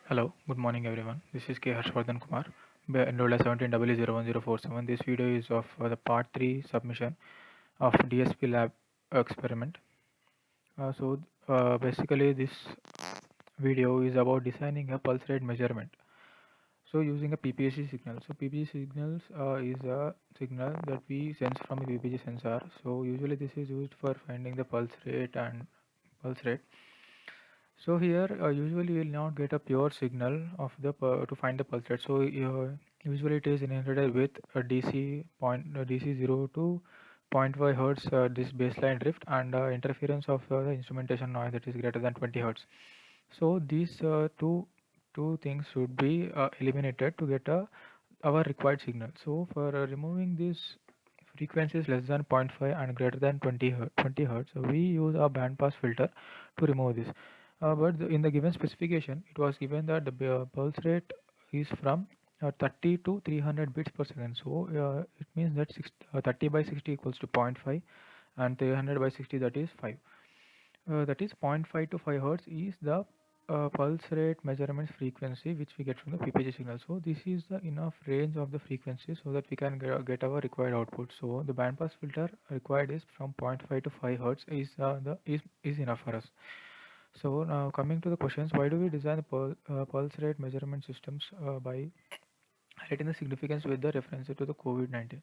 Hello, good morning everyone. This is K. Harshvardhan Kumar, enrolled as 17001047. This video is of the part 3 submission of DSP lab experiment. Basically this video is about designing a pulse rate measurement. So using a PPG signal. So PPG signals is a signal that we sense from a PPG sensor. So usually this is used for finding the pulse rate and pulse rate. So here usually you will not get a pure signal of the to find the pulse rate. So usually it is inherited with a DC 0 to zero point 0.5 hertz this baseline drift and interference of the instrumentation noise that is greater than 20 hertz. So these two things should be eliminated to get our required signal. So for removing these frequencies less than zero point 0.5 and greater than 20 hertz, we use a band pass filter to remove this. In the given specification, it was given that the pulse rate is from 30 to 300 bits per second. So it means that 30 by 60 equals to zero point 0.5 and 300 by 60 that is 5. That is zero point 0.5 to 5 hertz is the pulse rate measurement frequency which we get from the PPG signal. So this is the enough range of the frequency so that we can get our required output. So the bandpass filter required is from zero point 0.5 to 5 hertz is enough for us. So now coming to the questions, why do we design the pulse rate measurement systems by highlighting the significance with the reference to the COVID-19?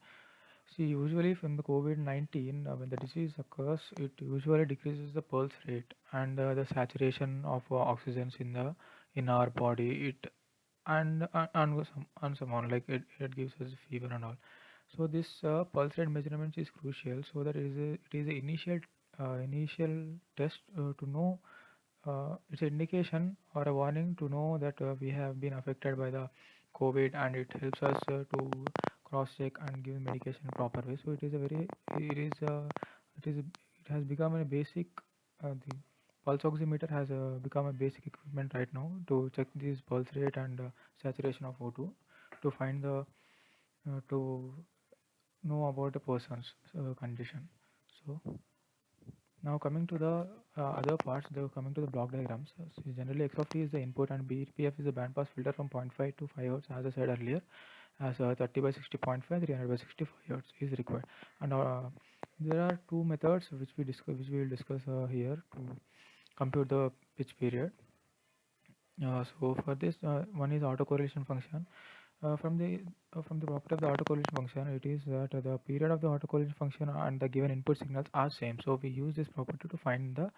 See, usually from the COVID-19, when the disease occurs, it usually decreases the pulse rate and the saturation of oxygens in our body. It and some on like it gives us fever and all. So this pulse rate measurement is crucial. So that it is a initial test to know. It's an indication or a warning to know that we have been affected by the COVID, and it helps us to cross check and give medication in proper way. So it has become a basic. The pulse oximeter has become a basic equipment right now to check this pulse rate and saturation of O2 to find the to know about a person's condition. So now coming to the other parts, coming to the block diagrams. So generally X of t is the input and BPF is the bandpass filter from zero point 0.5 to 5 hertz, as I said earlier, as 30 by 60.5, 300 by 65 hertz is required. And there are two methods which we will discuss here to compute the pitch period. So for this, one is autocorrelation function. From the property of the autocorrelation function, it is that the period of the autocorrelation function and the given input signals are same. So we use this property to find the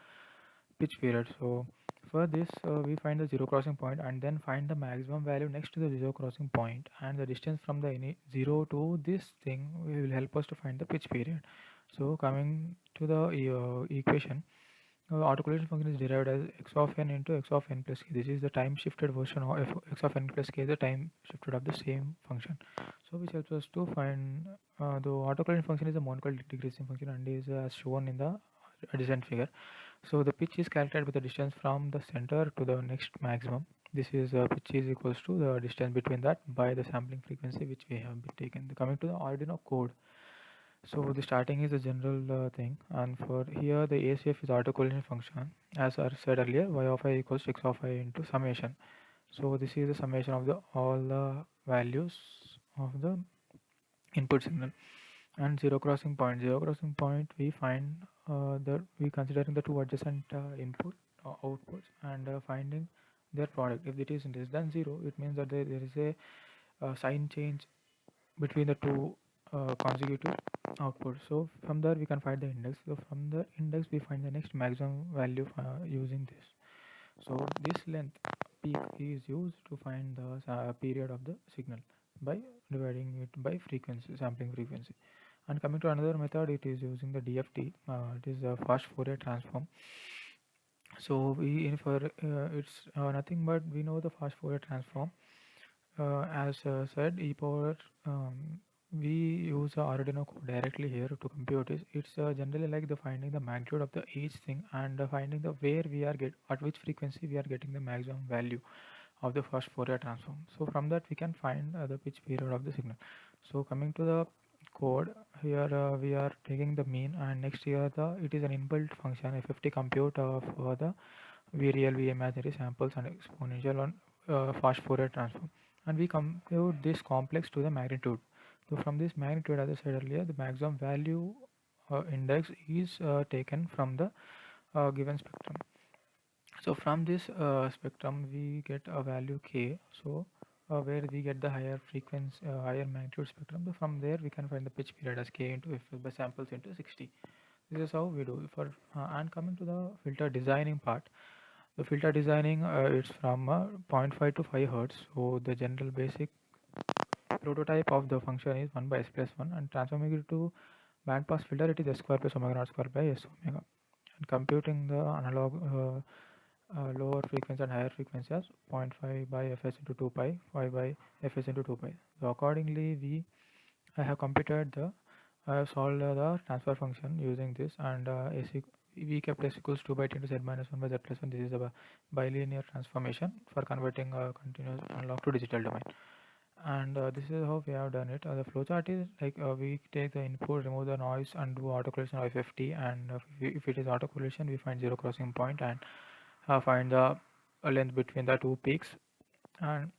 pitch period. So for this, we find the zero crossing point and then find the maximum value next to the zero crossing point, and the distance from the zero to this thing will help us to find the pitch period. So coming to the equation, autocorrelation function is derived as x of n into x of n plus k. This is the time shifted version of x of n plus k, the time shifted of the same function. So which helps us to find the autocorrelation function is a Moncal decreasing function and is as shown in the adjacent figure. So the pitch is calculated with the distance from the center to the next maximum. This is pitch is equals to the distance between that by the sampling frequency which we have been taken. Coming to the Arduino code. So the starting is a general thing, and for here the ACF is autocorrelation function. As I said earlier, y of I equals to x of I into summation. So this is the summation of the all the values of the input signal. And zero crossing point. Zero crossing point we find that we considering the two adjacent input outputs and finding their product. If it is less than zero, it means that there is a sign change between the two consecutive outputs. So from there we can find the index. So from the index we find the next maximum value using this. So this length peak is used to find the period of the signal by dividing it by frequency, sampling frequency. And coming to another method, it is using the DFT. It is a fast Fourier transform. So we for it's nothing but we know the fast Fourier transform. As said, e power. We use the Arduino code directly here to compute it. It's generally like the finding the magnitude of the each thing and finding the where we are get at which frequency we are getting the maximum value of the first Fourier transform. So from that we can find the pitch period of the signal. So coming to the code here, we are taking the mean, and next here it is an inbuilt function FFT compute for the V real V imaginary samples and exponential on fast Fourier transform, and we compute this complex to the magnitude. So from this magnitude, as I said earlier, the maximum value index is taken from the given spectrum. So from this spectrum, we get a value k. So where we get the higher frequency, higher magnitude spectrum. So from there, we can find the pitch period as k into f by samples into 60. This is how we do for. And coming to the filter designing part, the filter designing it's from 0.5 to 5 hertz. So the general basic prototype of the function is 1 by s plus 1, and transforming it to band pass filter, it is s square plus omega naught square by s omega. And computing the analog lower frequency and higher frequency as 0.5 by fs into 2 pi, 5 by fs into 2 pi. So accordingly, I have computed I have solved the transfer function using this, and we kept s equals 2 by 10 to z minus 1 by z plus 1. This is a bilinear transformation for converting a continuous analog to digital domain. And this is how we have done it. The flowchart is like we take the input, remove the noise, and do autocorrelation of FFT. And if it is autocorrelation, we find zero crossing point and find the length between the two peaks and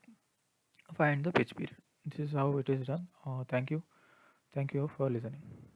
find the pitch period. This is how it is done. Thank you for listening.